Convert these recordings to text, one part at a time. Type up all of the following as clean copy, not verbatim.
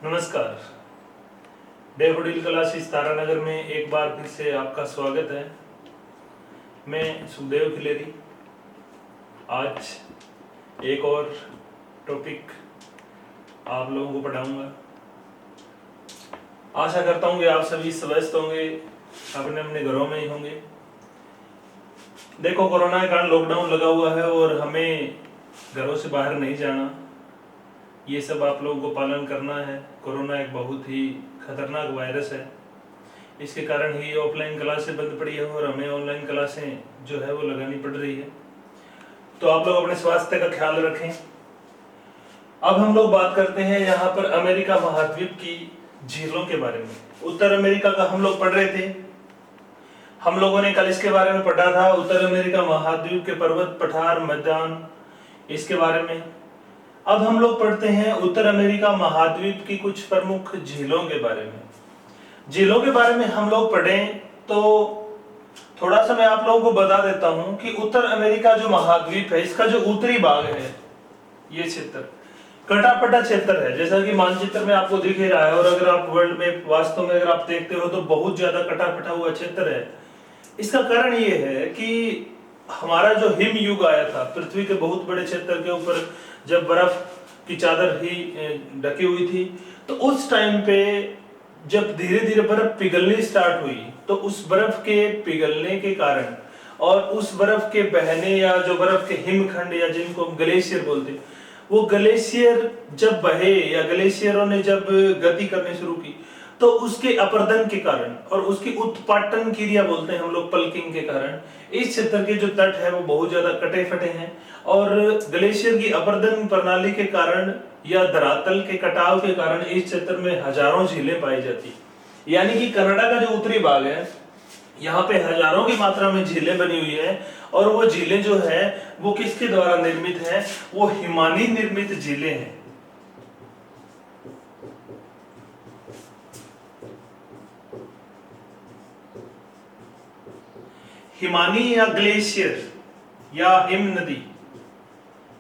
नमस्कार। Daffodil classes Taranagar में एक बार फिर से आपका स्वागत है। मैं सुखदेव खिलेरी आज एक और टॉपिक आप लोगों को पढ़ाऊंगा। आशा करता हूँ कि आप सभी स्वस्थ होंगे, अपने अपने घरों में ही होंगे। देखो, कोरोना के कारण लॉकडाउन लगा हुआ है और हमें घरों से बाहर नहीं जाना, ये सब आप लोगों को पालन करना है। कोरोना एक बहुत ही खतरनाक वायरस है, इसके कारण ही ऑफलाइन क्लासें बंद पड़ी है और हमें ऑनलाइन क्लासें जो है वो लगानी पड़ रही है। तो आप लोग अपने स्वास्थ्य का ख्याल रखें। अब हम लोग बात करते हैं यहाँ पर अमेरिका महाद्वीप की झीलों के बारे में। उत्तर अमेरिका का हम लोग पढ़ रहे थे। हम लोगों ने कल इसके बारे में पढ़ा था, उत्तर अमेरिका महाद्वीप के पर्वत, पठार, मैदान, इसके बारे में। अब हम लोग पढ़ते हैं उत्तर अमेरिका महाद्वीप की कुछ प्रमुख झीलों के बारे में। झीलों के बारे में हम लोग पढ़ें तो थोड़ा सा मैं आप लोगों को बता देता हूं कि उत्तर अमेरिका जो महाद्वीप है, इसका जो उत्तरी भाग है, ये क्षेत्र कटापटा क्षेत्र है, जैसा कि मानचित्र में आपको दिख ही रहा है। और अगर आप वर्ल्ड में वास्तव में अगर आप देखते हो तो बहुत ज्यादा कटापटा हुआ क्षेत्र है। इसका कारण ये है कि हमारा जो हिम युग आया था, पृथ्वी के बहुत बड़े क्षेत्र के ऊपर जब बर्फ की चादर ही ढकी हुई थी, तो उस टाइम पे जब धीरे धीरे बर्फ पिघलनी स्टार्ट हुई, तो उस बर्फ के पिघलने के कारण और उस बर्फ के बहने या जो बर्फ के हिमखंड या जिनको हम ग्लेशियर बोलते हैं, वो ग्लेशियर जब बहे या ग्लेशियरों ने जब गति करनी शुरू की, तो उसके अपर्दन के कारण और उसकी उत्पाटन क्रिया बोलते हैं हम लोग, पल्किंग के कारण इस क्षेत्र के जो तट है वो बहुत ज्यादा कटे फटे हैं। और ग्लेशियर की अपर्दन प्रणाली के कारण या धरातल के कटाव के कारण इस क्षेत्र में हजारों झीलें पाई जाती। यानी कि कनाडा का जो उत्तरी भाग है, यहाँ पे हजारों की मात्रा में झीलें बनी हुई है। और वो झीलें जो है वो किसके द्वारा निर्मित है? वो हिमानी निर्मित झीलें हैं। हिमानी या ग्लेशियर या हिम नदी,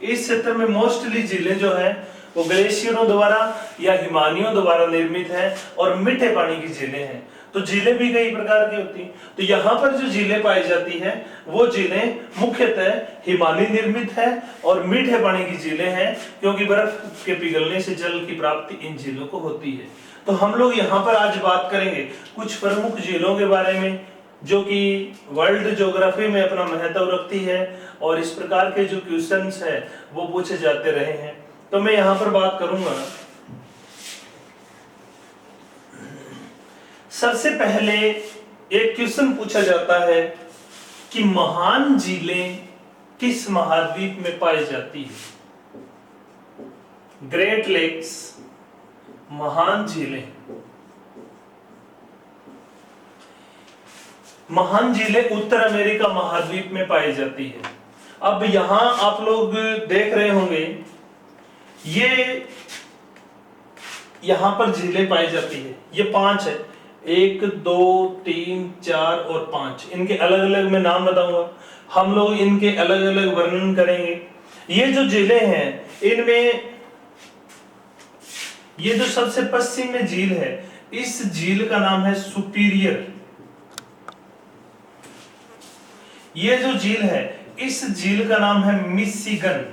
इस क्षेत्र में मोस्टली झीलें जो है वो ग्लेशियरों द्वारा या हिमानियों द्वारा निर्मित है और मीठे पानी की झीलें हैं। तो झीलें भी कई प्रकार की होती हैं। तो यहाँ पर जो झीलें पाई जाती हैं वो झीलें मुख्यतः हिमानी निर्मित है और मीठे पानी की झीलें हैं, क्योंकि बर्फ के पिघलने से जल की प्राप्ति इन झीलों को होती है। तो हम लोग यहाँ पर आज बात करेंगे कुछ प्रमुख झीलों के बारे में, जो कि वर्ल्ड ज्योग्राफी में अपना महत्व रखती है और इस प्रकार के जो क्वेश्चंस है वो पूछे जाते रहे हैं। तो मैं यहाँ पर बात करूंगा। सबसे पहले एक क्वेश्चन पूछा जाता है कि महान झीलें किस महाद्वीप में पाई जाती है? ग्रेट लेक्स, महान झीलें। महान झीलें उत्तर अमेरिका महाद्वीप में पाई जाती है। अब यहां आप लोग देख रहे होंगे, ये यहां पर झीलें पाई जाती है। ये 5 है, 1 2 3 4 और 5। इनके अलग अलग मैं नाम बताऊंगा, हम लोग इनके अलग अलग वर्णन करेंगे। ये जो झीलें हैं, इनमें ये जो सबसे पश्चिम में झील है, इस झील का नाम है सुपीरियर। ये जो झील है, इस झील का नाम है मिशिगन।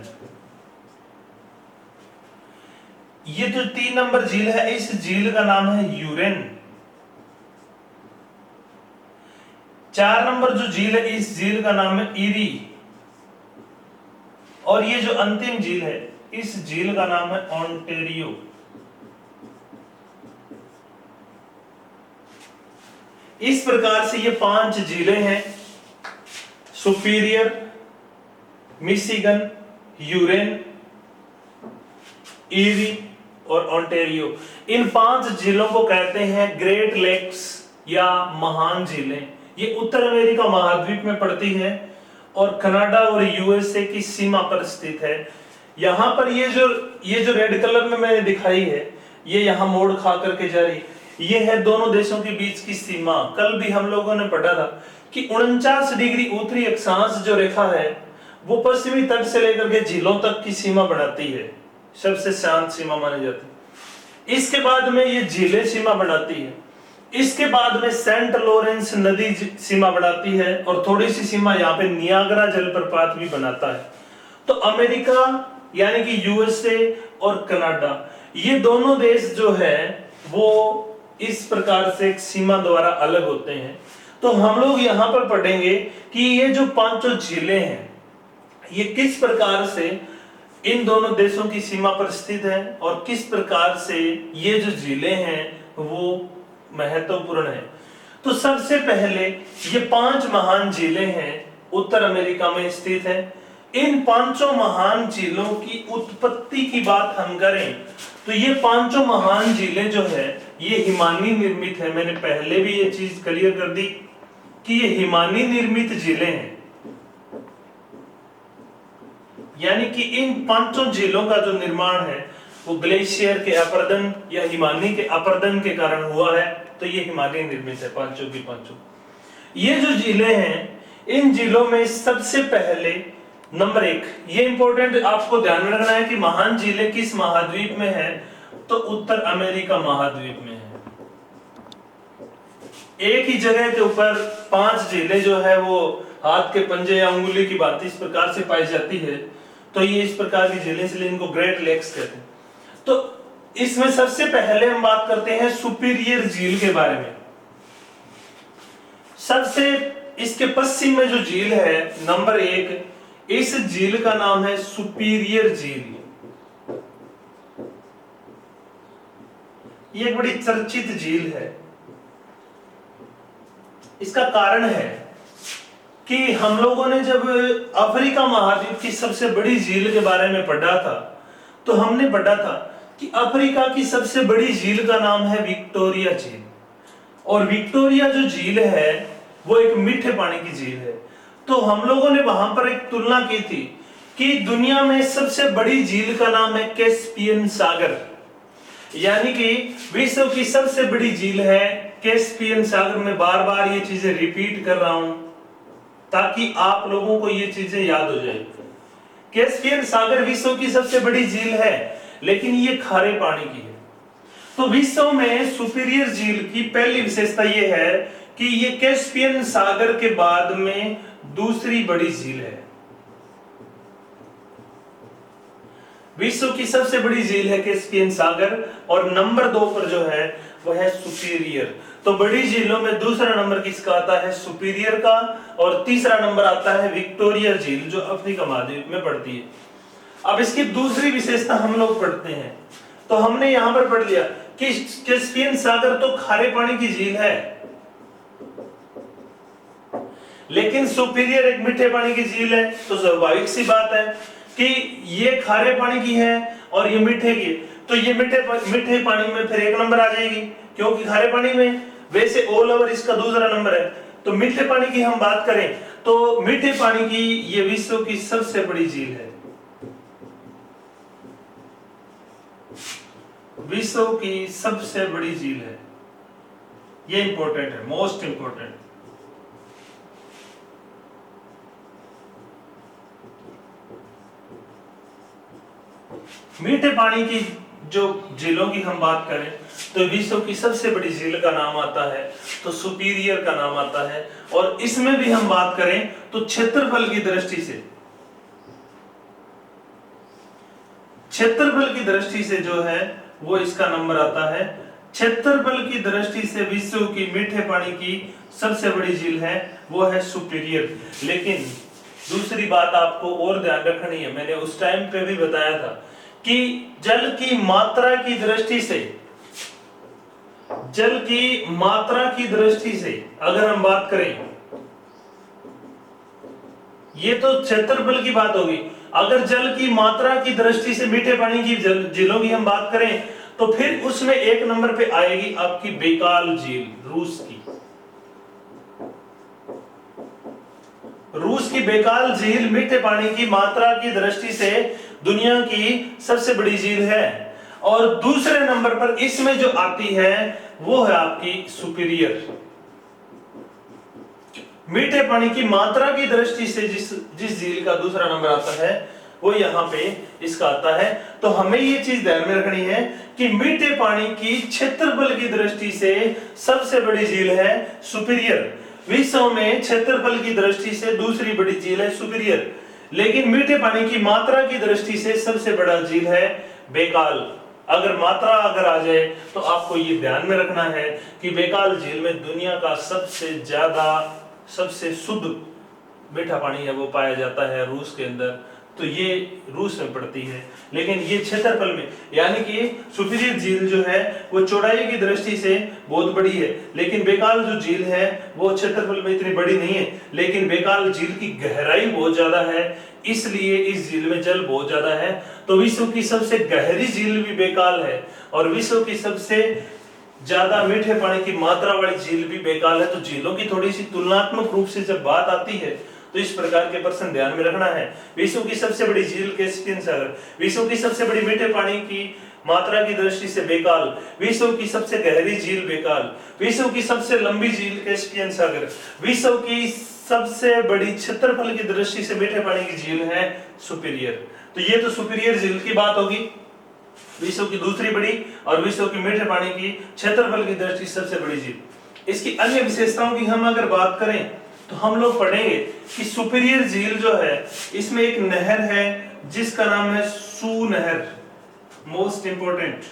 ये जो 3 नंबर झील है, इस झील का नाम है यूरेन। 4 नंबर जो झील है, इस झील का नाम है इरी। और ये जो अंतिम झील है, इस झील का नाम है ओंटेरियो। इस प्रकार से ये 5 झीलें हैं, सुपीरियर, मिशिगन, यूरेन, ईरी और ओंटेरियो। इन 5 झीलों को कहते हैं ग्रेट लेक्स या महान झीलें। ये उत्तर अमेरिका महाद्वीप में पड़ती है और कनाडा और यूएसए की सीमा पर स्थित है। यहाँ पर ये जो रेड कलर में मैंने दिखाई है, ये यहाँ मोड़ खा करके जा रही, ये है दोनों देशों के बीच की सीमा। कल भी हम लोगों ने पढ़ा था कि 49 डिग्री उत्तरी अक्षांश जो रेखा है वो पश्चिमी तट से लेकर के झीलों तक की सीमा बनाती है, सबसे शांत सीमा मानी जाती है। इसके बाद में ये झीलें सीमा बनाती है, इसके बाद में सेंट लॉरेंस नदी सीमा बनाती है, और थोड़ी सी सीमा यहाँ पे नियाग्रा जलप्रपात भी बनाता है। तो अमेरिका यानी कि यूएसए और कनाडा, ये दोनों देश जो है वो इस प्रकार से एक सीमा द्वारा अलग होते हैं। तो हम लोग यहाँ पर पढ़ेंगे कि ये जो पांचों झीलें हैं ये किस प्रकार से इन दोनों देशों की सीमा पर स्थित है, और किस प्रकार से ये जो झीलें हैं वो महत्वपूर्ण है। तो सबसे पहले ये 5 महान झीलें हैं, उत्तर अमेरिका में स्थित है। इन पांचों महान झीलों की उत्पत्ति की बात हम करें तो ये पांचों महान झीलें जो है ये हिमानी निर्मित है। मैंने पहले भी ये चीज क्लियर कर दी कि ये हिमानी निर्मित झीलें हैं, यानी कि इन पांचों झीलों का जो निर्माण है वो ग्लेशियर के अपरदन या हिमानी के अपरदन के कारण हुआ है। तो ये हिमालय निर्मित है पांचों की पांचों। ये जो झीलें हैं, इन झीलों में सबसे पहले नंबर 1, ये इंपॉर्टेंट आपको ध्यान में रखना है कि महान झीलें किस महाद्वीप में है, तो उत्तर अमेरिका महाद्वीप में है। एक ही जगह के ऊपर 5 झीलें जो है वो हाथ के पंजे या उंगली की भांति इस प्रकार से पाई जाती है, तो ये इस प्रकार की झीलें, इसलिए इनको ग्रेट लेक्स कहते हैं। तो इसमें सबसे पहले हम बात करते हैं सुपीरियर झील के बारे में। सबसे इसके पश्चिम में जो झील है नंबर 1, इस झील का नाम है सुपीरियर झील। ये एक बड़ी चर्चित झील है। इसका कारण है कि हम लोगों ने जब अफ्रीका महाद्वीप की सबसे बड़ी झील के बारे में पढ़ा था तो हमने पढ़ा था कि अफ्रीका की सबसे बड़ी झील का नाम है विक्टोरिया झील, और विक्टोरिया जो झील है वो एक मीठे पानी की झील है। तो हम लोगों ने वहां पर एक तुलना की थी कि दुनिया में सबसे बड़ी झील का नाम है कैस्पियन सागर, यानी कि विश्व की सबसे बड़ी झील है कैस्पियन सागर। में बार बार ये चीजें रिपीट कर रहा हूं ताकि आप लोगों को ये चीजें याद हो जाए। कैस्पियन सागर विश्व की सबसे बड़ी झील है, लेकिन ये खारे पानी की है। तो विश्व में सुपीरियर झील की पहली विशेषता ये है कि ये कैस्पियन सागर के बाद में दूसरी बड़ी झील है। विश्व की सबसे बड़ी झील है कैस्पियन सागर, और नंबर 2 पर जो है वह है सुपीरियर। तो बड़ी झीलों में दूसरा नंबर किसका आता है? सुपीरियर का, और तीसरा नंबर आता है विक्टोरिया झील जो अफ्रीका महाद्वीप में पड़ती है। अब इसकी दूसरी विशेषता हम लोग पढ़ते हैं। तो हमने यहां पर पढ़ लिया कि कैस्पियन सागर तो खारे पानी की झील है, लेकिन सुपीरियर एक मीठे पानी की झील है। तो स्वाभाविक सी बात है कि ये खारे पानी की है और ये मीठे की, तो ये मीठे पानी में फिर 1 नंबर आ जाएगी, क्योंकि खारे पानी में वैसे ऑल ओवर इसका दूसरा नंबर है। तो मीठे पानी की हम बात करें तो मीठे पानी की ये विश्व की सबसे बड़ी झील है। विश्व की सबसे बड़ी झील है, ये इंपॉर्टेंट है, मोस्ट इंपॉर्टेंट। मीठे पानी की जो झीलों की हम बात करें तो विश्व की सबसे बड़ी झील का नाम आता है तो सुपीरियर का नाम आता है। और इसमें भी हम बात करें तो क्षेत्रफल की दृष्टि से जो है वो इसका नंबर आता है। क्षेत्रफल की दृष्टि से विश्व की मीठे पानी की सबसे बड़ी झील है वो है सुपीरियर। लेकिन दूसरी बात आपको और ध्यान रखनी है, मैंने उस टाइम पे भी बताया था कि जल की मात्रा की दृष्टि से अगर हम बात करें, ये तो क्षेत्रफल की बात होगी। अगर जल की मात्रा की दृष्टि से मीठे पानी की झीलों की हम बात करें तो फिर उसमें 1 नंबर पे आएगी आपकी बैकाल झील, रूस की बैकाल झील मीठे पानी की मात्रा की दृष्टि से दुनिया की सबसे बड़ी झील है। और दूसरे नंबर पर इसमें जो आती है वो है आपकी सुपीरियर। मीठे पानी की मात्रा की दृष्टि से जिस झील का दूसरा नंबर आता है वो यहाँ पे इसका आता है। तो हमें ये चीज ध्यान में रखनी है कि मीठे पानी की क्षेत्रफल की दृष्टि से सबसे बड़ी झील है सुपीरियर। विश्व में क्षेत्रफल की दृष्टि से दूसरी बड़ी झील है सुपीरियर, लेकिन मीठे पानी की मात्रा की दृष्टि से सबसे बड़ा झील है बैकाल। अगर मात्रा आ जाए तो आपको ये ध्यान में रखना है कि बैकाल झील में दुनिया का सबसे ज्यादा सबसे शुद्ध मीठा पानी है वो पाया जाता है रूस के अंदर। तो ये रूस में पड़ती है, लेकिन ये क्षेत्रफल में, यानी कि सुपीरियर झील जो है वो चौड़ाई की दृष्टि से बहुत बड़ी है, लेकिन बैकाल जो झील है वो क्षेत्रफल में इतनी बड़ी नहीं है, लेकिन बैकाल झील की गहराई बहुत ज्यादा है, इसलिए इस झील में जल बहुत ज्यादा है। तो विश्व की सबसे गहरी झील भी बैकाल है और विश्व की सबसे ज्यादा मीठे पानी की मात्रा वाली झील भी बैकाल है। तो झीलों की थोड़ी सी तुलनात्मक रूप से जब बात आती है तो इस प्रकार के प्रश्न ध्यान में रखना है। विश्व की सबसे बड़ी झील कैस्पियन सागर, विश्व की सबसे बड़ी मीठे पानी की मात्रा की दृष्टि से बैकाल, विश्व की सबसे गहरी झील बैकाल, विश्व की सबसे लंबी झील कैस्पियन सागर, विश्व की सबसे बड़ी क्षेत्रफल की दृष्टि से मीठे पानी की झील है सुपीरियर। तो ये तो सुपीरियर झील की बात होगी, विश्व की दूसरी बड़ी और विश्व की मीठे पानी की क्षेत्रफल की दृष्टि से सबसे बड़ी झील। इसकी अन्य विशेषताओं की हम अगर बात करें तो हम लोग पढ़ेंगे कि सुपीरियर झील जो है इसमें एक नहर है जिसका नाम है सू नहर। मोस्ट इंपोर्टेंट,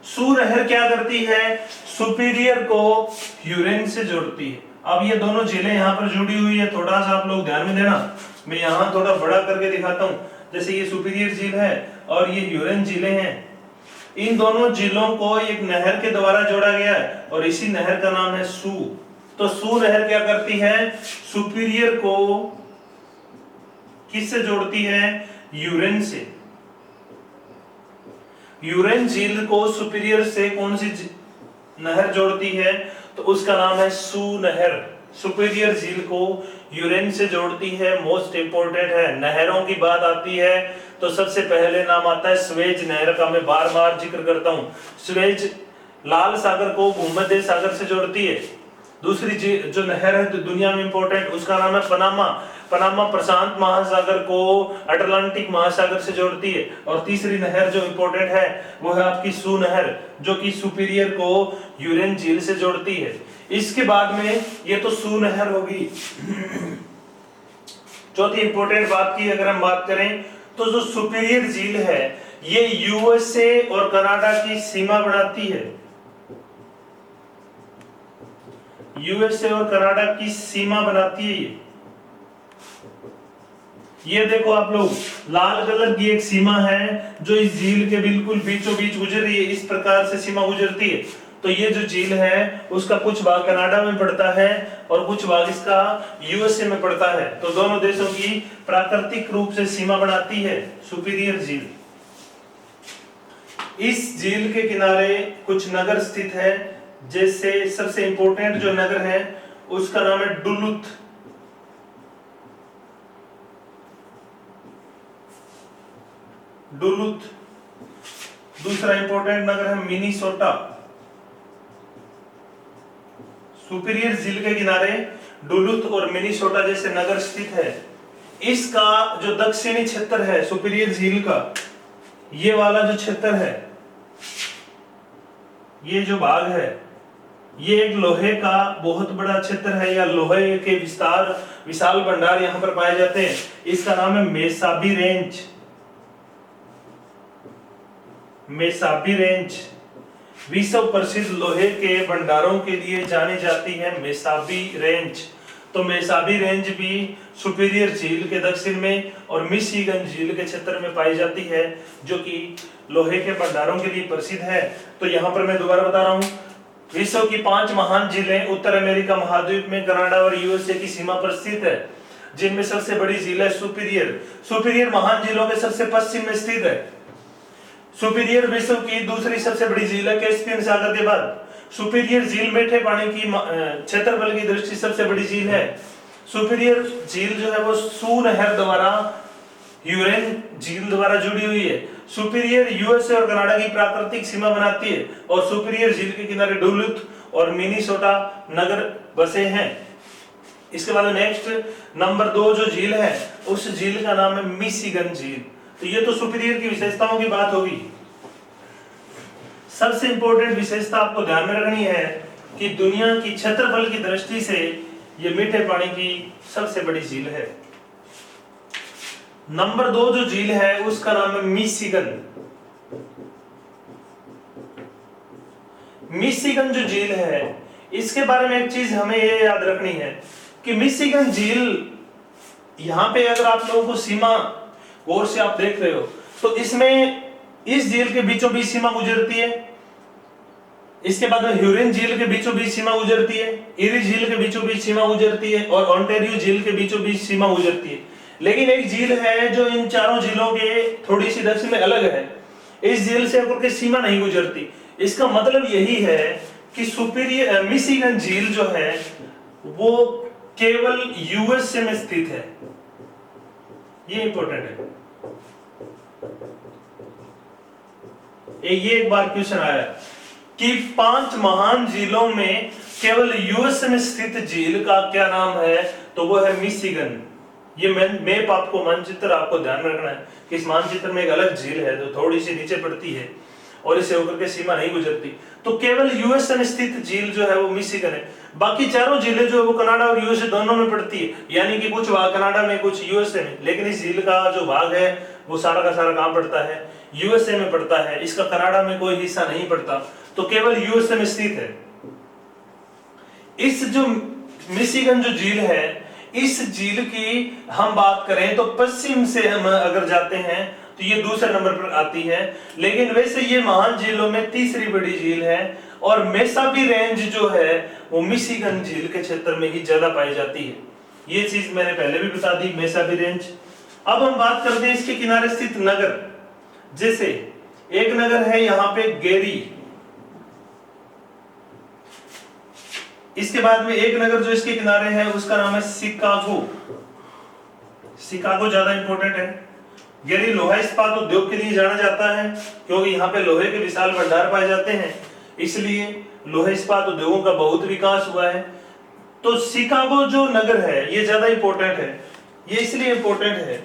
सू नहर क्या करती है, सुपीरियर को यूरेन से जोड़ती है। अब ये दोनों झीलें यहाँ पर जुड़ी हुई है, थोड़ा सा आप लोग ध्यान में देना, मैं यहाँ थोड़ा बड़ा करके दिखाता हूँ। जैसे ये सुपीरियर झील है और ये यूरेन झीलें हैं, इन दोनों झीलों को एक नहर के द्वारा जोड़ा गया है और इसी नहर का नाम है सू। तो सू नहर क्या करती है, सुपीरियर को किससे जोड़ती है, यूरेन से। यूरेन झील को सुपीरियर से कौन सी नहर जोड़ती है, तो उसका नाम है सू नहर। सुपीरियर झील को यूरेन से जोड़ती है, मोस्ट इंपोर्टेंट है। नहरों की बात आती है तो सबसे पहले नाम आता है स्वेज नहर का, मैं बार बार जिक्र करता हूं। स्वेज लाल सागर को भूमध्य सागर से जोड़ती है। दूसरी जो नहर है तो दुनिया में इंपॉर्टेंट, उसका नाम है पनामा। पनामा प्रशांत महासागर को अटलांटिक महासागर से जोड़ती है। और तीसरी नहर जो इंपॉर्टेंट है वो है आपकी सू नहर, जो कि सुपीरियर को यूरेन झील से जोड़ती है। इसके बाद में ये तो सू नहर होगी। चौथी इंपॉर्टेंट बात की अगर हम बात करें तो जो सुपीरियर झील है ये यूएसए और कनाडा की सीमा बनाती है। यूएसए और कनाडा की सीमा बनाती है ये देखो आप लोग, लाल कलर की एक सीमा है जो इस झील के बिल्कुल बीचों बीच गुजर रही है, इस प्रकार से सीमा गुजरती है। तो ये जो झील है उसका कुछ भाग कनाडा में पड़ता है और कुछ भाग इसका यूएसए में पड़ता है। तो दोनों देशों की प्राकृतिक रूप से सीमा बनाती है सुपीरियर झील। इस झील के किनारे कुछ नगर स्थित है, जैसे सबसे इंपॉर्टेंट जो नगर है उसका नाम है डुलुथ। डुलुथ। दूसरा इंपॉर्टेंट नगर है मिनीसोटा। सुपीरियर झील के किनारे डुलुथ और मिनीसोटा जैसे नगर स्थित है। इसका जो दक्षिणी क्षेत्र है सुपीरियर झील का, ये वाला जो क्षेत्र है, ये जो भाग है, ये एक लोहे का बहुत बड़ा क्षेत्र है, या लोहे के विशाल भंडार यहाँ पर पाए जाते हैं। इसका नाम है मेसाबी रेंज। मेसाबी रेंज विश्व प्रसिद्ध लोहे के भंडारों के लिए जानी जाती है मेसाबी रेंज। तो मेसाबी रेंज भी सुपीरियर झील के दक्षिण में और मिशिगन झील के क्षेत्र में पाई जाती है, जो कि लोहे के भंडारों के लिए प्रसिद्ध है। तो यहाँ पर मैं दोबारा बता रहा हूँ, विश्व की 5 महान झीलें उत्तर अमेरिका महाद्वीप में कनाडा और यूएसए की सीमा पर स्थित है, जिनमें सबसे बड़ी झील है सुपीरियर। सुपीरियर महान झीलों के सबसे पश्चिम में स्थित है। सुपीरियर विश्व की दूसरी सबसे बड़ी झील है कैस्पियन सागर के बाद। सुपीरियर झील मीठे पानी की क्षेत्रफल की दृष्टि सबसे बड़ी झील है। सुपीरियर झील जो है वो सू नहर द्वारा यूरेन झील द्वारा जुड़ी हुई है। सुपीरियर यूएसए और कनाडा की प्राकृतिक सीमा बनाती है और सुपीरियर झील के किनारे डुलुथ और मिनीसोटा नगर बसे हैं। इसके बाद नेक्स्ट नंबर 2 जो झील है उस झील का नाम है मिशिगन झील। तो ये तो सुपीरियर की विशेषताओं की बात होगी। सबसे इंपॉर्टेंट विशेषता आपको ध्यान में रखनी है कि दुनिया की क्षेत्रफल की दृष्टि से ये मीठे पानी की सबसे बड़ी झील है। नंबर 2 जो झील है उसका नाम है मिशिगन। मिशिगन जो झील है इसके बारे में एक चीज हमें ये याद रखनी है कि मिशिगन झील, यहां पे अगर आप लोगों को सीमा गौर से आप देख रहे हो तो इसमें इस झील के बीचों बीच सीमा गुजरती है, इसके बाद में ह्यूरिन झील के बीचों बीच सीमा गुजरती है, इरी झील के बीचों बीच सीमा गुजरती है और ओंटारियो झील के बीचों बीच सीमा गुजरती है। लेकिन एक झील है जो इन चारों झीलों के थोड़ी सी दक्षिण में अलग है, इस झील से होकर के सीमा नहीं गुजरती। इसका मतलब यही है कि सुपीरियर मिशिगन झील जो है वो केवल यूएसए में स्थित है। ये इंपॉर्टेंट है। ये एक बार क्वेश्चन आया कि 5 महान झीलों में केवल यूएसए में स्थित झील का क्या नाम है, तो वो है मिशिगन। ये मैप आपको मानचित्र आपको ध्यान रखना है कि इस मानचित्र में एक अलग झील है जो थोड़ी सी नीचे पड़ती है और इसे होकर के सीमा नहीं गुजरती। तो केवल यूएसए में स्थित झील जो है वो मिशिगन है। बाकी चारों झीलें जो है वो कनाडा और यूएसए दोनों में पड़ती है, यानी कि कुछ भाग कनाडा में कुछ यूएसए में। लेकिन इस झील का जो भाग है वो सारा का सारा कहां पड़ता है, यूएसए में पड़ता है। इसका कनाडा में कोई हिस्सा नहीं पड़ता, तो केवल यूएसए में स्थित है। इस जो मिशिगन जो झील है, इस झील की हम बात करें तो पश्चिम से हम अगर जाते हैं तो ये दूसरे नंबर पर आती है। लेकिन वैसे ये महान झीलों में तीसरी बड़ी झील है और मेसाबी रेंज जो है वो मिशिगन झील के क्षेत्र में ही ज्यादा पाई जाती है। ये चीज मैंने पहले भी बता दी, मेसाबी रेंज। अब हम बात करते हैं इसके किनारे स्थित नगर। जैसे एक नगर है यहां पे गेरी, इसके बाद में एक नगर जो इसके किनारे है उसका नाम है शिकागो। शिकागो ज्यादा इंपॉर्टेंट है। गेरी लोहा इस्पात उद्योग के लिए जाना जाता है क्योंकि यहाँ पे लोहे के विशाल भंडार पाए जाते हैं, इसलिए लोहे इस्पात उद्योगों का बहुत विकास हुआ है। तो शिकागो जो नगर है ये ज्यादा इंपॉर्टेंट है। ये इसलिए इंपॉर्टेंट है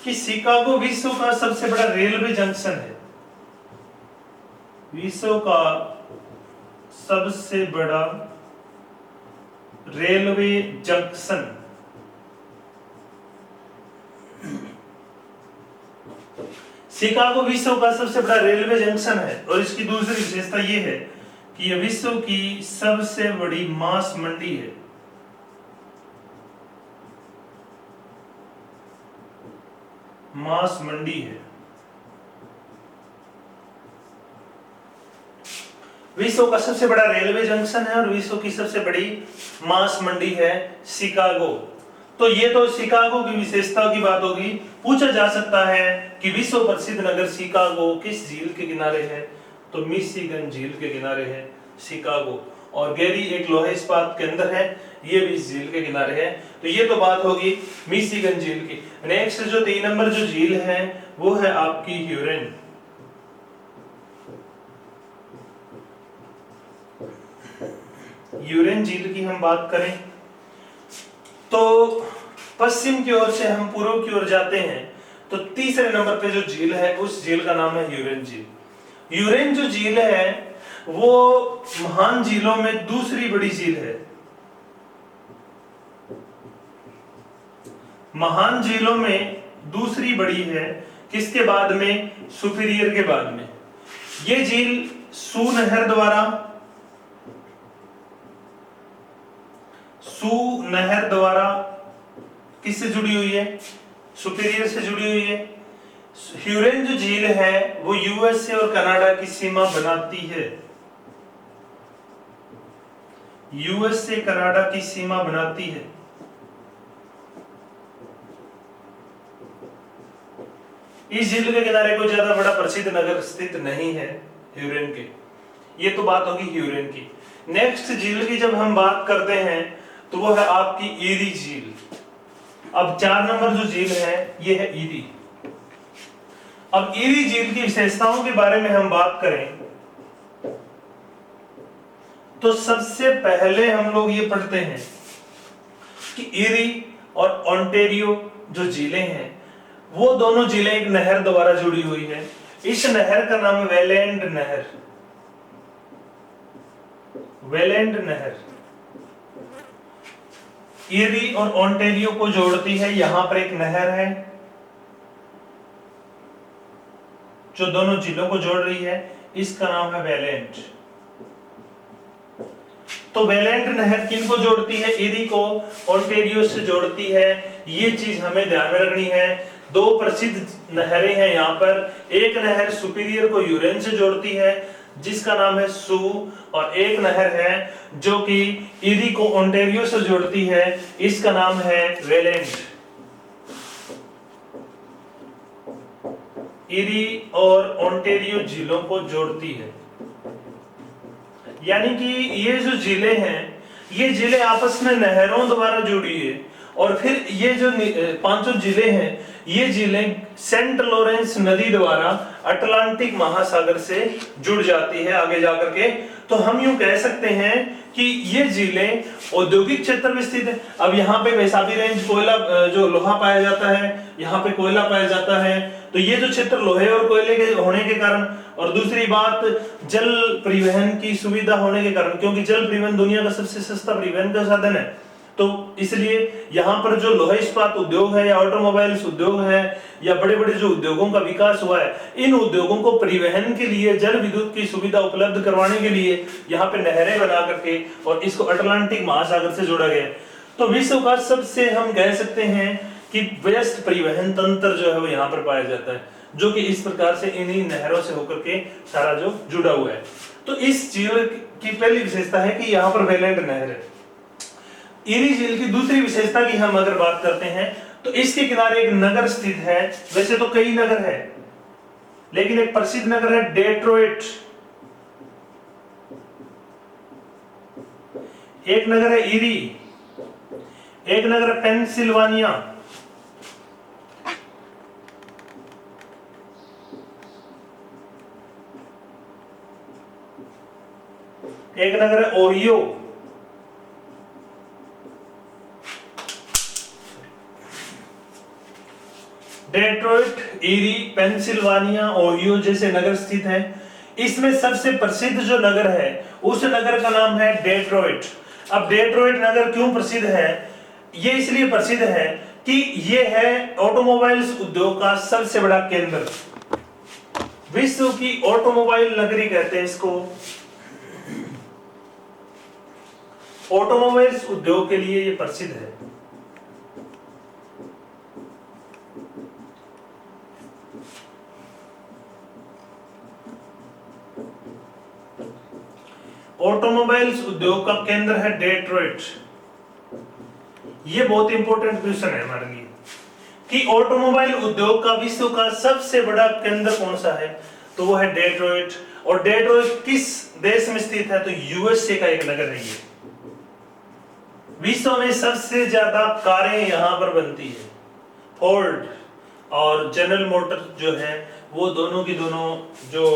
कि शिकागो विश्व का सबसे बड़ा रेलवे जंक्शन है। विश्व का सबसे बड़ा रेलवे जंक्शन। शिकागो विश्व का सबसे बड़ा रेलवे जंक्शन है और इसकी दूसरी विशेषता यह है कि यह विश्व की सबसे बड़ी मांस मंडी है। मांस मंडी है। विश्व का सबसे बड़ा रेलवे जंक्शन है और विश्व की सबसे बड़ी मांस मंडी है शिकागो। तो ये तो शिकागो की विशेषता की बात होगी। पूछा जा सकता है कि विश्व प्रसिद्ध नगर शिकागो किस झील के किनारे है, तो मिशिगन झील के किनारे है शिकागो। और गेरी एक लोहे इस्पात केंद्र है, ये भी इस झील के किनारे है। तो ये तो बात होगी मिशिगन झील की। नेक्स्ट जो 3 नंबर जो झील है वो है आपकी ह्यूरन। ह्यूरन झील की हम बात करें तो पश्चिम की ओर से हम पूर्व की ओर जाते हैं तो तीसरे नंबर पे जो झील है उस झील का नाम है ह्यूरन झील। ह्यूरन जो झील है वो महान झीलों में दूसरी बड़ी झील है। महान झीलों में दूसरी बड़ी है, किसके बाद में, सुपीरियर के बाद में। ये झील सू नहर द्वारा किससे जुड़ी हुई है, सुपीरियर से जुड़ी हुई है। ह्यूरन जो झील है वो यूएसए और कनाडा की सीमा बनाती है। यूएसए कनाडा की सीमा बनाती है। इस झील के किनारे कोई ज्यादा बड़ा प्रसिद्ध नगर स्थित नहीं है ह्यूरन के। ये तो बात होगी ह्यूरन की। नेक्स्ट झील की जब हम बात करते हैं तो वो है आपकी इरी झील। अब 4 नंबर जो झील है ये है इरी। अब इरी झील की विशेषताओं के बारे में हम बात करें तो सबसे पहले हम लोग ये पढ़ते हैं कि ईरी और ओंटारियो जो झीलें हैं वो दोनों झीलें एक नहर द्वारा जुड़ी हुई है। इस नहर का नाम है वेलेंड नहर। वेलेंड नहर ईरी और ओंटारियो को जोड़ती है। यहां पर एक नहर है जो दोनों झीलों को जोड़ रही है, इसका नाम है वेलेंड। तो वेलेंड नहर किन को जोड़ती है? ईरी को ओंटारियो से जोड़ती है। ये चीज हमें ध्यान में रखनी है। दो प्रसिद्ध नहरें हैं यहाँ पर। एक नहर सुपीरियर को यूरेन से जोड़ती है जिसका नाम है सू, और एक नहर है जो कि ईरी को ओंटारियो से जोड़ती है, इसका नाम है वेलेंड। ईरी और ओंटारियो झीलों को जोड़ती है, यानी कि ये जो झीलें हैं ये झीलें आपस में नहरों द्वारा जुड़ी है। और फिर ये जो पांचों झीलें हैं ये झीलें सेंट लॉरेंस नदी द्वारा अटलांटिक महासागर से जुड़ जाती है आगे जाकर के। तो हम यूं कह सकते हैं कि ये झीलें औद्योगिक क्षेत्र में स्थित है। अब यहाँ पे बेसाबी रेंज कोयला जो लोहा पाया जाता है, यहाँ पे कोयला पाया जाता है, तो ये जो क्षेत्र लोहे और कोयले के होने के कारण, और दूसरी बात जल परिवहन की सुविधा होने के कारण, क्योंकि जल परिवहन दुनिया का सबसे सस्ता परिवहन का साधन है, तो इसलिए यहाँ पर जो लोहा इस्पात उद्योग है या ऑटोमोबाइल्स उद्योग है या बड़े बड़े जो उद्योगों का विकास हुआ है, इन उद्योगों को परिवहन के लिए जल विद्युत की सुविधा उपलब्ध करवाने के लिए यहाँ पे नहरें बना करके और इसको अटलांटिक महासागर से जोड़ा गया। तो विश्व का सबसे हम कह सकते हैं कि व्यस्त परिवहन तंत्र जो है वो यहाँ पर पाया जाता है, जो कि इस प्रकार से इन्हीं नहरों से होकर के सारा जो जुड़ा हुआ है। तो इस झील की पहली विशेषता है कि यहाँ पर वेलेंड नहर है। ईरी झील की दूसरी विशेषता की हम अगर बात करते हैं तो इसके किनारे एक नगर स्थित है। वैसे तो कई नगर है लेकिन एक प्रसिद्ध नगर है डेट्रॉइट, एक नगर है ईरी, एक नगर है पेंसिल्वानिया, एक नगर है Ohio, Detroit, eerie, Pennsylvania, Ohio जैसे नगर स्थित हैं। इसमें सबसे प्रसिद्ध जो नगर है उस नगर का नाम है डेट्रॉइट। अब डेट्रॉइट नगर क्यों प्रसिद्ध है? ये इसलिए प्रसिद्ध है कि ये है ऑटोमोबाइल्स उद्योग का सबसे बड़ा केंद्र। विश्व की ऑटोमोबाइल नगरी कहते हैं इसको। ऑटोमोबाइल्स उद्योग के लिए ये प्रसिद्ध है। ऑटोमोबाइल्स उद्योग का केंद्र है डेट्रॉइट। ये बहुत इंपॉर्टेंट क्वेश्चन है हमारे लिए कि ऑटोमोबाइल उद्योग का विश्व का सबसे बड़ा केंद्र कौन सा है? तो वो है डेट्रॉइट। और डेट्रॉइट किस देश में स्थित है? तो यूएसए का एक नगर है ये। विश्व में सबसे ज्यादा कारें यहां पर बनती है। फोर्ड और जनरल मोटर जो है वो दोनों की दोनों जो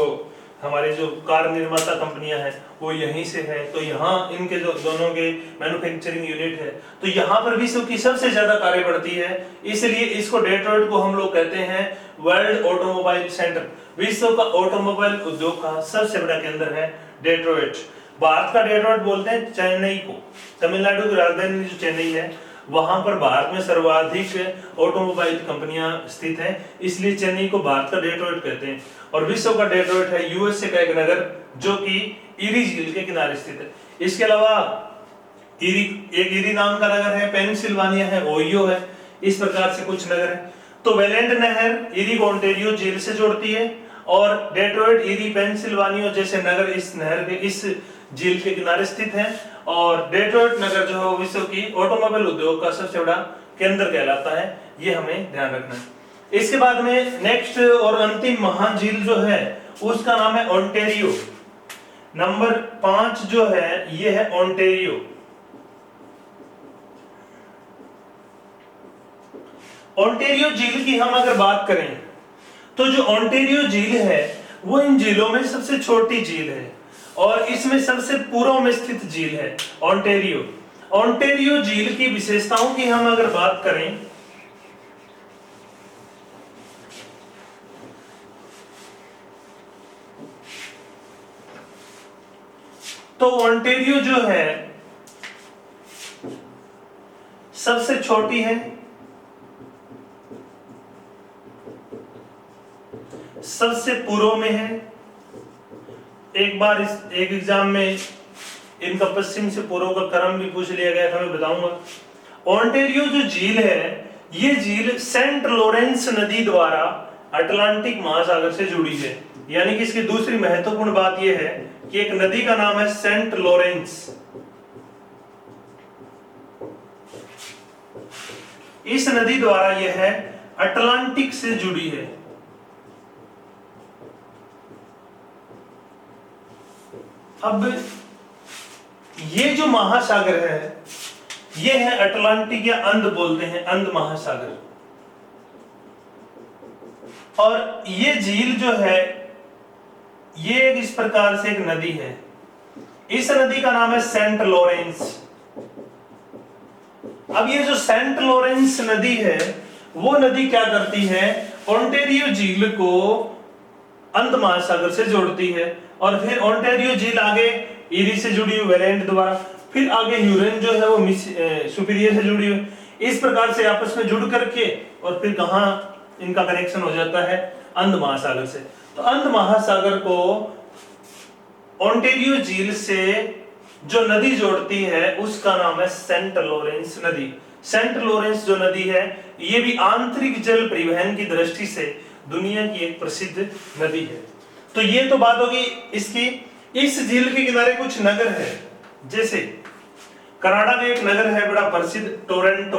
हमारे जो कार निर्माता कंपनियां हैं वो यहीं से है। तो यहाँ इनके जो दोनों के मैन्युफैक्चरिंग यूनिट है, तो यहाँ पर विश्व की सबसे ज्यादा कारें बढ़ती है। इसलिए इसको डेट्रॉइट को हम लोग कहते हैं वर्ल्ड ऑटोमोबाइल सेंटर। विश्व का ऑटोमोबाइल उद्योग का सबसे बड़ा केंद्र है डेट्रॉइट। भारत का डेट्रॉइट बोलते हैं चेन्नई को। तमिलनाडु की राजधानी जो चेन्नई है वहां पर भारत में सर्वाधिक ऑटोमोबाइल कंपनियां स्थित हैं, इसलिए चेन्नई को भारत का डेट्रॉइट कहते हैं। और विश्व का डेट्रॉइट है यूएसए का एक नगर जो कि ईरी झील के किनारे स्थित है। इसके अलावा एक ईरी नाम का नगर है, पेनिसिल्वानिया है, ओहियो है, इस प्रकार से कुछ नगर है। तो वेलेंड नहर ईरी को ओंटारियो झील से जोड़ती है और डेट्रॉइट, ईरी, पेनिसिल्वानिया जैसे नगर इस नहर के इस झील के किनारे स्थित हैं। और डेट्रॉइट नगर जो है विश्व की ऑटोमोबाइल उद्योग का सबसे बड़ा केंद्र कहलाता है। ये हमें ध्यान रखना है। इसके बाद में नेक्स्ट और अंतिम महान झील जो है उसका नाम है ओंटारियो। नंबर 5 जो है ये है ओंटारियो। ओंटारियो झील की हम अगर बात करें तो जो ओंटारियो झील है वो इन झीलों में सबसे छोटी झील है और इसमें सबसे पूर्व में स्थित झील है ओंटारियो। ओंटारियो झील की विशेषताओं की हम अगर बात करें तो ओंटारियो जो है सबसे छोटी है, सबसे पूर्व में है। एक बार एक एग्जाम में इनका पश्चिम से पूर्व का क्रम भी पूछ लिया गया था, मैं बताऊंगा। ओंटारियो जो झील है, ये झील सेंट लॉरेंस नदी द्वारा अटलांटिक महासागर से जुड़ी है। यानी कि इसकी दूसरी महत्वपूर्ण बात यह है कि एक नदी का नाम है सेंट लॉरेंस। इस नदी द्वारा यह है अटलांटिक से जुड़ी है। अब ये जो महासागर है, ये है अटलांटिक या अंध बोलते हैं, अंध महासागर। और ये झील जो है, ये इस प्रकार से एक नदी है। इस नदी का नाम है सेंट लॉरेंस। अब ये जो सेंट लॉरेंस नदी है, वो नदी क्या करती है, ओंटारियो झील को अंध महासागर से जोड़ती है। और फिर ओंटारियो झील आगे ईरी से जुड़ी हुई वेलेंट द्वारा, फिर आगे ह्यूरन जो है वो सुपीरियर से जुड़ी हुई। इस प्रकार से आपस में जुड़ करके और फिर कहां इनका कनेक्शन हो जाता है, अंध महासागर से। तो अंध महासागर को ओंटारियो झील से जो नदी जोड़ती है उसका नाम है सेंट लॉरेंस नदी। सेंट लॉरेंस जो नदी है, ये भी आंतरिक जल परिवहन की दृष्टि से दुनिया की एक प्रसिद्ध नदी है। तो ये तो बात होगी इसकी। इस झील के किनारे कुछ नगर है, जैसे कनाडा का एक नगर है बड़ा प्रसिद्ध, टोरंटो।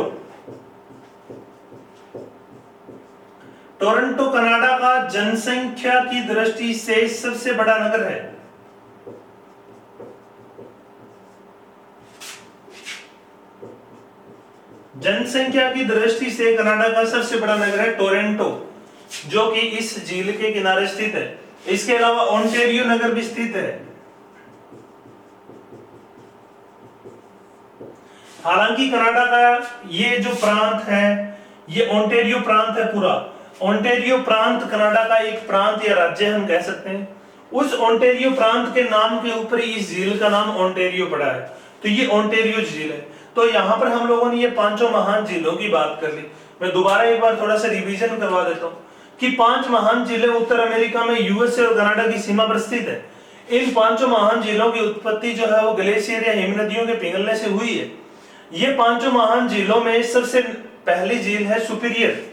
टोरंटो कनाडा का जनसंख्या की दृष्टि से सबसे बड़ा नगर है। जनसंख्या की दृष्टि से कनाडा का सबसे बड़ा नगर है टोरंटो, जो कि इस झील के किनारे स्थित है। इसके अलावा ओंटारियो नगर भी स्थित है। हालांकि कनाडा का ये जो प्रांत है, ये ओंटारियो प्रांत है पूरा। ओंटारियो प्रांत कनाडा का एक प्रांत या राज्य हम कह सकते हैं। उस ओंटारियो प्रांत के नाम के ऊपर ही इस झील का नाम ओंटारियो पड़ा है। तो ये ओंटारियो झील है। तो यहाँ पर हम लोगों ने ये पांचों महान झीलों की बात कर ली। मैं दोबारा एक बार थोड़ा सा रिवीजन करवा देता हूँ कि 5 महान झीलें उत्तर अमेरिका में यूएसए और कनाडा की सीमा पर स्थित है। इन पांचों महान झीलों की उत्पत्ति जो है वो ग्लेशियर या हिमनदियों के पिघलने से हुई है। ये पांचों महान झीलों में सबसे पहली झील है सुपीरियर।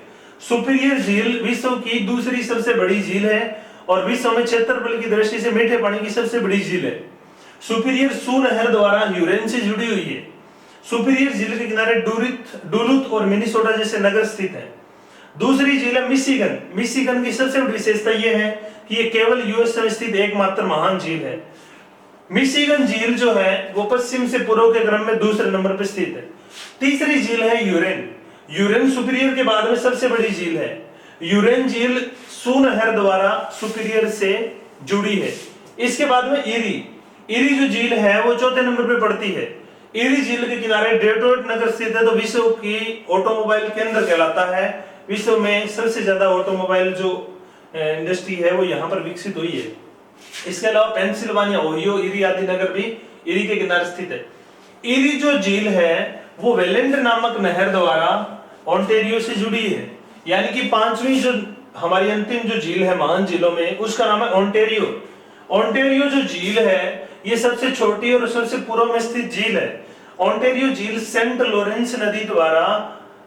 सुपीरियर झील विश्व की दूसरी सबसे बड़ी झील है और विश्व में क्षेत्रफल की दृष्टि से मीठे पानी की सबसे बड़ी झील है। सुपीरियर सू नहर द्वारा ह्यूरन से जुड़ी हुई है। सुपीरियर झील के किनारे डुलुथ और मिनीसोटा जैसे नगर स्थित हैं। दूसरी झील है मिशिगन। मिशिगन की सबसे बड़ी विशेषता यह है कि यह केवल यूएस में स्थित एकमात्र महान झील है। मिशिगन झील जो है वो पश्चिम से पूर्व के क्रम में दूसरे नंबर पर स्थित है। तीसरी झील है यूरेन। यूरेन सुपीरियर के बाद में सबसे बड़ी झील है। यूरेन झील सू नहर द्वारा सुपीरियर से जुड़ी है। इसके बाद में ईरी। ईरी जो झील है वो चौथे नंबर पे पड़ती है। ईरी झील के किनारे डेट्रॉइट नगर स्थित है, तो विश्व की ऑटोमोबाइल केंद्र कहलाता है। विश्व में सबसे ज्यादा ऑटोमोबाइल जो इंडस्ट्री है वो यहाँ पर विकसित हुई है। इसके अलावा पेंसिल्वानिया, ओहियो, ईरी आदि नगर भी ईरी के किनारे स्थित है। ईरी जो झील है वो वेलेंड नामक नहर द्वारा ओंटारियो से जुड़ी है। यानी कि पांचवी जो हमारी अंतिम जो झील है महान झीलों में, उसका नाम है ओंटारियो। ओंटारियो जो झील है ये सबसे छोटी और सबसे पूर्व में स्थित झील है। ओंटारियो झील सेंट लॉरेंस नदी द्वारा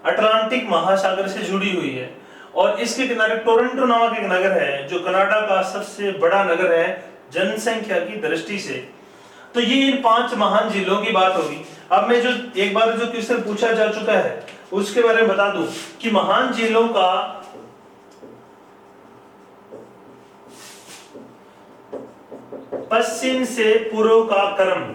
अटलांटिक महासागर से जुड़ी हुई है और इसके किनारे टोरंटो नामक एक नगर है जो कनाडा का सबसे बड़ा नगर है जनसंख्या की दृष्टि से। तो ये इन 5 महान झीलों की बात होगी। अब मैं जो एक बार जो क्वेश्चन पूछा जा चुका है उसके बारे में बता दूं कि महान झीलों का पश्चिम से पूर्व का क्रम।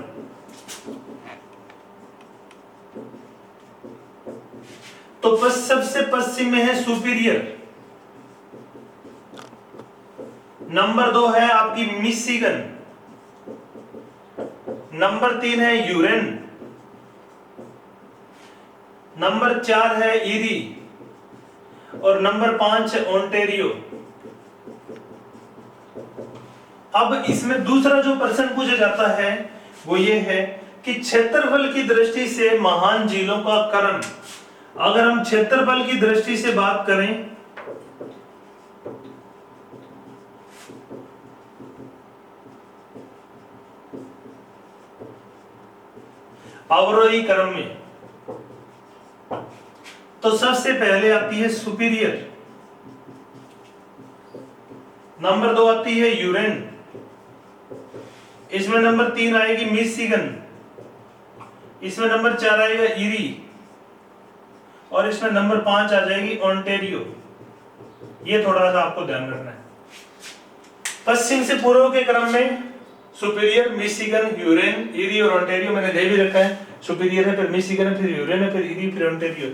तो सबसे पश्चिम में है सुपीरियर, नंबर 2 है आपकी मिशिगन, नंबर 3 है यूरेन, नंबर 4 है ईरी और नंबर 5 है ओंटेरियो। अब इसमें दूसरा जो प्रश्न पूछा जाता है वो ये है कि क्षेत्रफल की दृष्टि से महान झीलों का क्रम। अगर हम क्षेत्रफल की दृष्टि से बात करें अवरोही क्रम में, तो सबसे पहले आती है सुपीरियर, नंबर 2 आती है यूरेन, इसमें नंबर 3 आएगी मिशिगन, इसमें नंबर 4 आएगा ईरी और इसमें नंबर 5 आ जाएगी ओंटेरियो। ये थोड़ा सा आपको ध्यान रखना है। पश्चिम से पूर्व के क्रम में सुपीरियर, मिशिगन, यूरेन, ईरी और ओंटेरियो मैंने दे भी रखा है। सुपीरियर है, फिर मिशिगन है, फिर यूरेन है, फिर ईरी, फिर ओंटेरियो।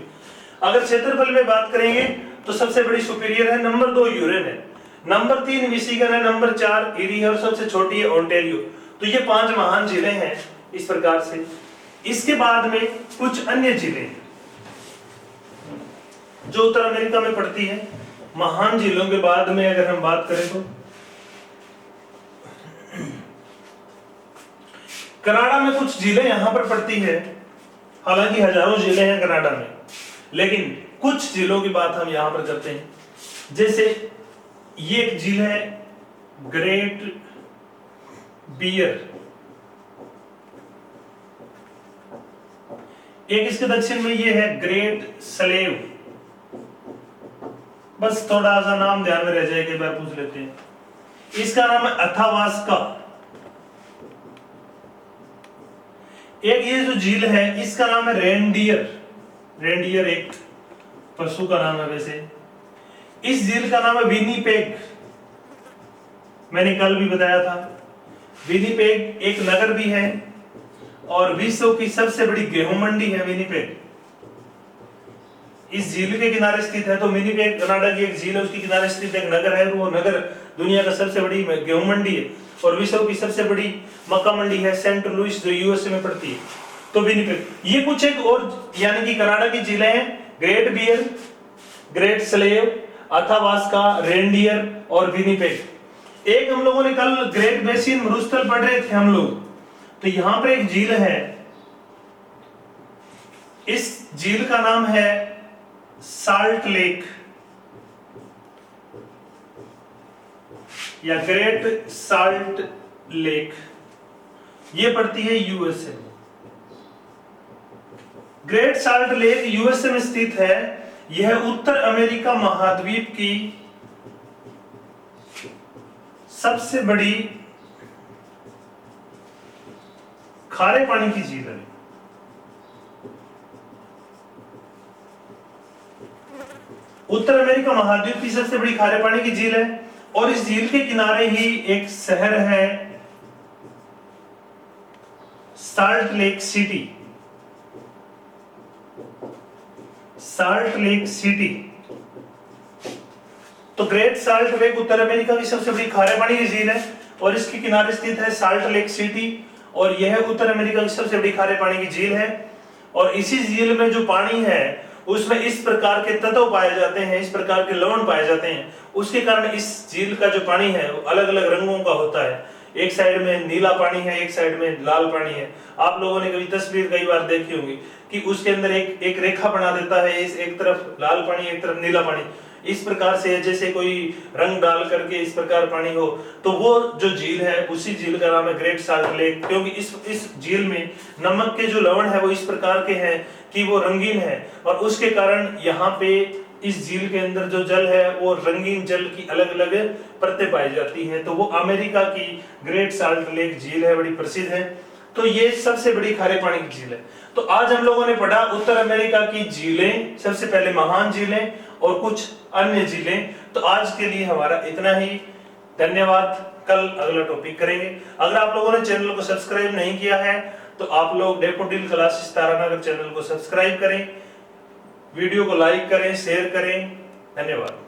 अगर क्षेत्रफल में बात करेंगे तो सबसे बड़ी सुपीरियर है, नंबर 2 यूरेन है, नंबर 3 मिशिगन है, नंबर 4 ईरी है और सबसे छोटी है ओंटेरियो। तो ये 5 महान झीलें हैं इस प्रकार से। इसके बाद में कुछ अन्य झीलें जो उत्तर अमेरिका में पड़ती है। महान झीलों के बाद में अगर हम बात करें तो कनाडा में कुछ झीलें यहां पर पड़ती है। हालांकि हजारों झीलें हैं कनाडा में, लेकिन कुछ झीलों की बात हम यहां पर करते हैं। जैसे ये एक झील है ग्रेट बियर, एक इसके दक्षिण में ये है ग्रेट स्लेव। बस थोड़ा सा नाम ध्यान में रह जाए, एक बार पूछ लेते हैं। इसका नाम है अथावास्का। एक ये जो झील है इसका नाम है रेनडियर। रेनडियर एक पशु का नाम है वैसे। इस झील का नाम है विनिपेग, मैंने कल भी बताया था। विनिपेग एक नगर भी है और विश्व की सबसे बड़ी गेहूं मंडी है विनिपेग। इस झील के किनारे स्थित है। तो विनिपेग कनाडा की एक झील है, उसके किनारे स्थित एक नगर है। वो नगर दुनिया का सबसे बड़ी गेहूं मंडी है और विश्व की सबसे बड़ी मक्का मंडी है सेंट लुइस, जो यूएसए में पड़ती है। तो विनिपेग, ये कुछ एक और यानी कि कनाडा की झीलें हैं, great bear, great slave, Athabasca, reindeer और विनिपेग। एक हम लोगों ने कल ग्रेट बेसिन मरुस्थल पढ़ रहे थे हम लोग, तो यहां पर एक झील है, इस झील का नाम है साल्ट लेक या ग्रेट साल्ट लेक। ये पड़ती है यूएसए में। ग्रेट साल्ट लेक यूएसए में स्थित है। यह उत्तर अमेरिका महाद्वीप की सबसे बड़ी खारे पानी की झील है। उत्तर अमेरिका महाद्वीप की सबसे बड़ी खारे पानी की झील है और इस झील के किनारे ही एक शहर है salt lake city. Salt lake city. तो ग्रेट साल्ट लेक उत्तर अमेरिका की सबसे बड़ी खारे पानी की झील है और इसके किनारे स्थित है साल्ट लेक सिटी और यह उत्तर अमेरिका की सबसे बड़ी खारे पानी की झील है। और इसी झील में जो पानी है उसमें इस प्रकार के तत्व पाए जाते हैं, इस प्रकार के लवण पाए जाते हैं। उसके कारण इस झील का जो पानी है वो अलग अलग रंगों का होता है। एक साइड में नीला पानी है, एक साइड में लाल पानी है। आप लोगों ने कभी तस्वीर कई बार देखी होगी कि उसके अंदर एक रेखा बना देता है, इस एक तरफ लाल पानी एक तरफ नीला पानी। इस प्रकार से जैसे कोई रंग डाल करके इस प्रकार पानी हो, तो वो जो झील है उसी झील का नाम है ग्रेट साल्ट लेक। क्योंकि इस झील में नमक के जो लवण है वो इस प्रकार के हैं कि वो रंगीन है और उसके कारण यहाँ पे इस झील के अंदर जो जल है वो रंगीन जल की अलग अलग परतें पाई जाती हैं। तो वो अमेरिका की ग्रेट साल्ट लेक झील है, बड़ी प्रसिद्ध है। तो ये सबसे बड़ी खारे पानी की झील है। तो आज हम लोगों ने पढ़ा उत्तर अमेरिका की झीलें, सबसे पहले महान झीलें और कुछ अन्य झीलें। तो आज के लिए हमारा इतना ही, धन्यवाद। कल अगला टॉपिक करेंगे। अगर आप लोगों ने चैनल को सब्सक्राइब नहीं किया है तो आप लोग डैफोडिल क्लासेस तारानगर चैनल को सब्सक्राइब करें, वीडियो को लाइक करें, शेयर करें। धन्यवाद।